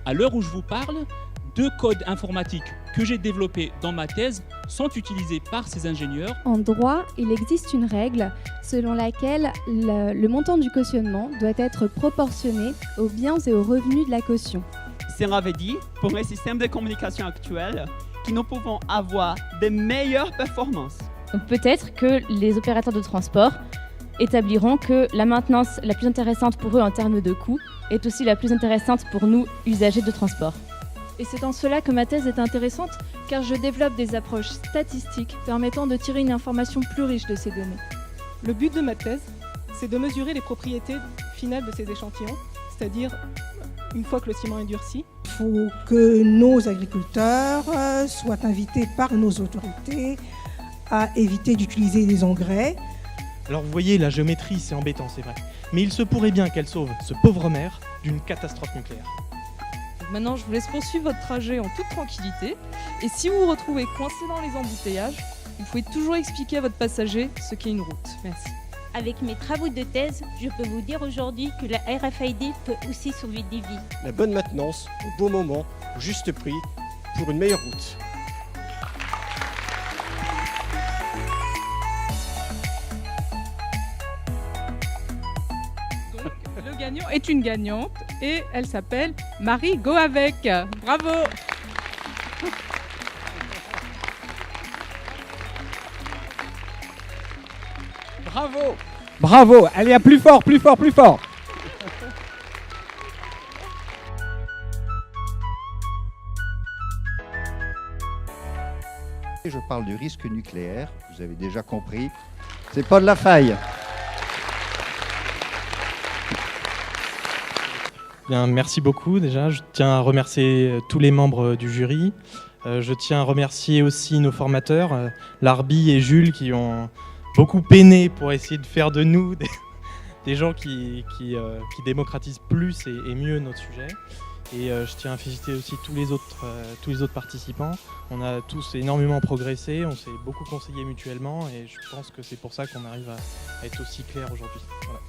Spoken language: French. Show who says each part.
Speaker 1: À l'heure où je vous parle, 2 codes informatiques que j'ai développés dans ma thèse sont utilisés par ces ingénieurs.
Speaker 2: En droit, il existe une règle selon laquelle le montant du cautionnement doit être proportionné aux biens et aux revenus de la caution.
Speaker 3: Cela veut dire, pour les systèmes de communication actuels, que nous pouvons avoir de meilleures performances.
Speaker 4: Donc peut-être que les opérateurs de transport établiront que la maintenance la plus intéressante pour eux en termes de coûts est aussi la plus intéressante pour nous, usagers de transport.
Speaker 5: Et c'est en cela que ma thèse est intéressante, car je développe des approches statistiques permettant de tirer une information plus riche de ces données.
Speaker 6: Le but de ma thèse, c'est de mesurer les propriétés finales de ces échantillons, c'est-à-dire une fois que le ciment est durci.
Speaker 7: Il faut que nos agriculteurs soient invités par nos autorités à éviter d'utiliser des engrais.
Speaker 8: Alors vous voyez, la géométrie, c'est embêtant, c'est vrai. Mais il se pourrait bien qu'elle sauve ce pauvre maire d'une catastrophe nucléaire.
Speaker 9: Maintenant, je vous laisse poursuivre votre trajet en toute tranquillité. Et si vous vous retrouvez coincé dans les embouteillages, vous pouvez toujours expliquer à votre passager ce qu'est une route. Merci.
Speaker 10: Avec mes travaux de thèse, je peux vous dire aujourd'hui que la RFID peut aussi sauver des vies.
Speaker 11: La bonne maintenance, au bon moment, au juste prix, pour une meilleure route.
Speaker 9: Donc, le gagnant est une gagnante et elle s'appelle Marie Goavec. Bravo!
Speaker 12: Bravo! Bravo! Allez, à plus fort, plus fort, plus fort!
Speaker 13: Je parle du risque nucléaire, vous avez déjà compris, c'est pas de la faille.
Speaker 8: Bien, merci beaucoup déjà. Je tiens à remercier tous les membres du jury. Je tiens à remercier aussi nos formateurs, Larbi et Jules, qui ont beaucoup peiné pour essayer de faire de nous des gens qui démocratisent plus et mieux notre sujet. Et je tiens à féliciter aussi tous les autres participants. On a tous énormément progressé, on s'est beaucoup conseillé mutuellement et je pense que c'est pour ça qu'on arrive à être aussi clair aujourd'hui. Voilà.